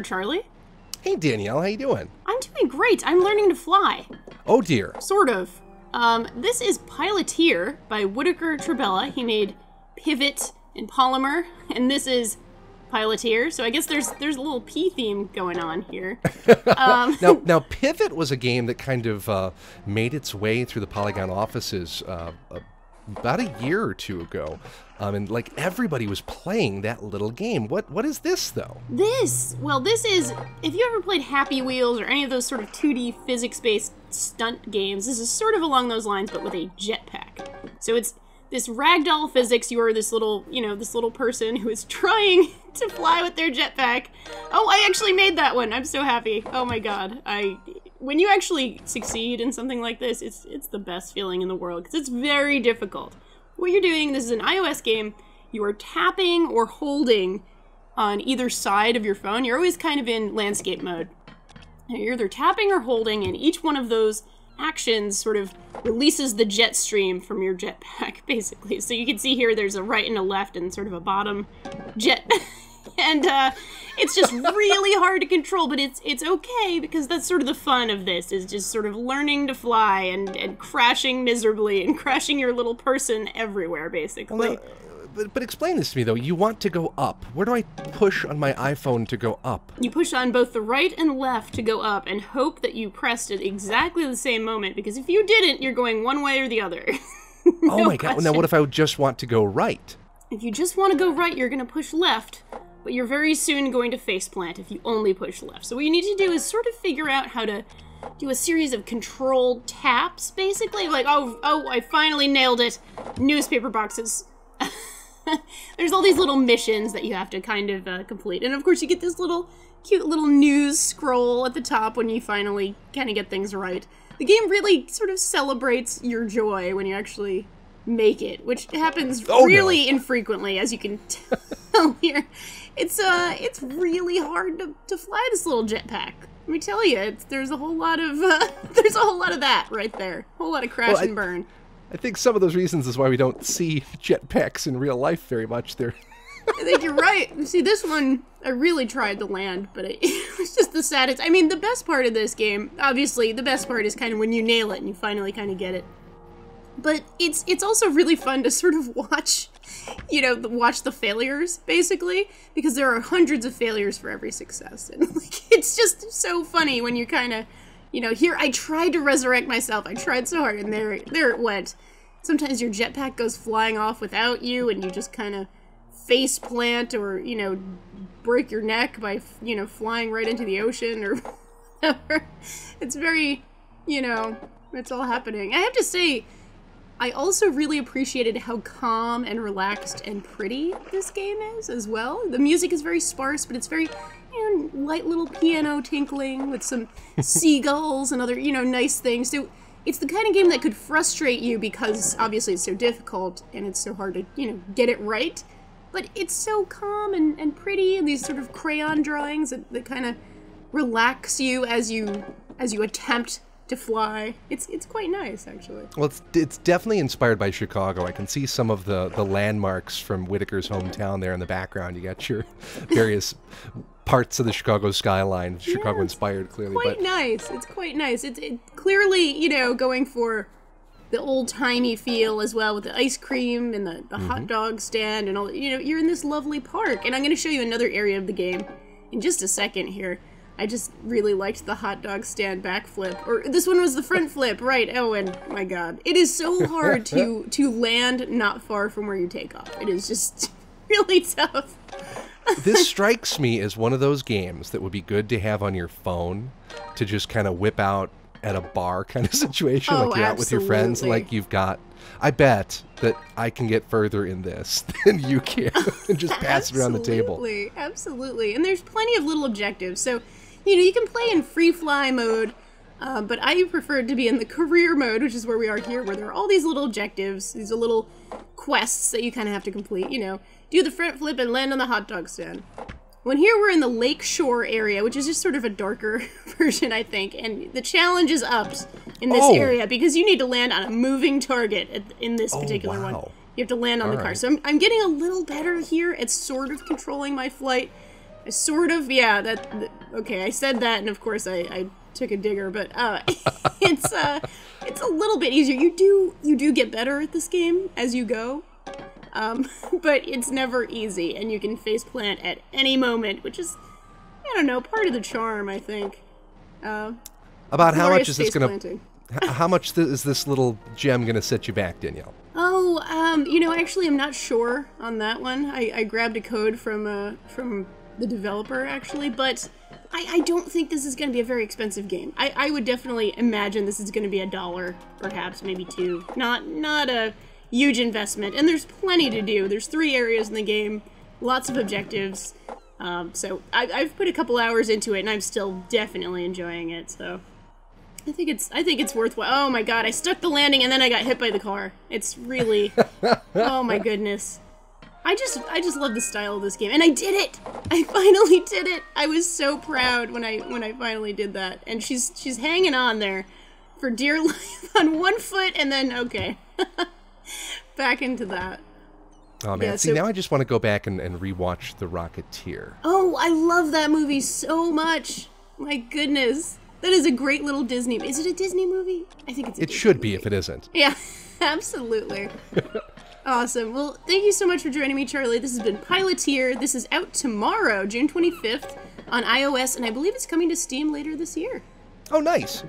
there, Charlie. Hey, Danielle, how you doing? I'm doing great. I'm learning to fly. Oh, dear. Sort of. This is Piloteer by Whitaker Trebella. He made Pivot and Polymer, and this is Piloteer. So I guess there's a little P theme going on here. Now, Pivot was a game that kind of made its way through the Polygon offices about a year or two ago. And like everybody was playing that little game. What is this though? This is, if you ever played Happy Wheels or any of those sort of 2D physics-based stunt games, this is sort of along those lines, but with a jetpack. So it's this ragdoll physics. You are this little, this little person who is trying to fly with their jetpack. Oh, I actually made that one. I'm so happy. Oh my god. When you actually succeed in something like this, it's the best feeling in the world, because it's very difficult. What you're doing, this is an iOS game, you are tapping or holding on either side of your phone. You're always kind of in landscape mode. You're either tapping or holding, and each one of those actions sort of releases the jet stream from your jetpack, basically. So you can see here there's a right and a left and sort of a bottom jet. And it's just really hard to control, but it's okay, because that's sort of the fun of this, is just sort of learning to fly and crashing miserably and crashing your little person everywhere, basically. Well, but explain this to me, though. You want to go up. Where do I push on my iPhone to go up? You push on both the right and left to go up and hope that you pressed at exactly the same moment, because if you didn't, you're going one way or the other. No oh my god, question. Now what if I just want to go right? If you just want to go right, you're going to push left, but you're very soon going to faceplant if you only push left. So what you need to do is sort of figure out how to do a series of controlled taps, basically. Like, oh, I finally nailed it. Newspaper boxes. There's all these little missions that you have to kind of complete. And of course you get this cute little news scroll at the top when you finally kind of get things right. The game really sort of celebrates your joy when you actually make it, which happens really infrequently, as you can tell here. It's really hard to fly this little jetpack. Let me tell you, there's a whole lot of that right there. A whole lot of crash and burn. I think some of those reasons is why we don't see jetpacks in real life very much. I think you're right. See, this one, I really tried to land, but it was just the saddest. I mean, the best part of this game, obviously, the best part is kind of when you nail it and you finally kind of get it. But it's also really fun to sort of watch, watch the failures, basically, because there are hundreds of failures for every success. And it's just so funny when you kind of, here I tried to resurrect myself. I tried so hard, and there it went. Sometimes your jetpack goes flying off without you, and you just kind of face plant or, break your neck by, flying right into the ocean or whatever. It's very, it's all happening. I have to say, I also really appreciated how calm and relaxed and pretty this game is as well. The music is very sparse, but it's very light little piano tinkling with some seagulls and other, nice things. So it's the kind of game that could frustrate you because obviously it's so difficult and it's so hard to, get it right. But it's so calm and pretty, and these sort of crayon drawings that kind of relax you as you attempt to fly. It's quite nice, actually. Well, it's definitely inspired by Chicago. I can see some of the landmarks from Whitaker's hometown there in the background. You got your various parts of the Chicago skyline, Chicago inspired, clearly. Quite nice. It's quite nice. It's clearly, going for the old-timey feel as well, with the ice cream and the hot dog stand and all. You're in this lovely park, and I'm going to show you another area of the game in just a second here. I just really liked the hot dog stand backflip. Or this one was the front flip, right? Oh, and my god. It is so hard to land not far from where you take off. It is just really tough. This strikes me as one of those games that would be good to have on your phone to just kind of whip out at a bar kind of situation. Like you're out with your friends, like you've got... I bet that I can get further in this than you can and just pass it around the table. Absolutely. And there's plenty of little objectives. So, you can play in free fly mode, but I prefer to be in the career mode, which is where we are here, where there are all these little objectives, these little quests that you kind of have to complete, do the front flip and land on the hot dog stand. When here we're in the lake shore area, which is just sort of a darker version, I think, and the challenge is upped in this area because you need to land on a moving target in this particular one. You have to land on the car. So I'm getting a little better here at sort of controlling my flight. I sort of, yeah, okay, I said that, and of course I took a digger, but it's a little bit easier. You do get better at this game as you go, but it's never easy, and you can faceplant at any moment, which is, I don't know, part of the charm, I think. About how much is this gonna? How much is this little gem gonna set you back, Danielle? Oh, you know, actually, I'm not sure on that one. I grabbed a code from the developer, actually, but I don't think this is going to be a very expensive game. I would definitely imagine this is going to be $1, perhaps, maybe $2. Not a huge investment, and there's plenty to do. There's 3 areas in the game, lots of objectives, so I've put a couple hours into it, and I'm still definitely enjoying it, so I think it's worthwhile. Oh my god, I stuck the landing, and then I got hit by the car. It's really... oh my goodness. I just love the style of this game, and I did it! I finally did it! I was so proud when I finally did that. And she's hanging on there for dear life on one foot, and then, okay. Back into that. Oh man, yeah, see, now I just want to go back and rewatch The Rocketeer. Oh, I love that movie so much! My goodness. That is a great little Disney... Is it a Disney movie? I think it's a Disney should be movie. If it isn't. Yeah, absolutely. Awesome. Well, thank you so much for joining me, Charlie. This has been Piloteer. This is out tomorrow, June 25th, on iOS, and I believe it's coming to Steam later this year. Oh, nice.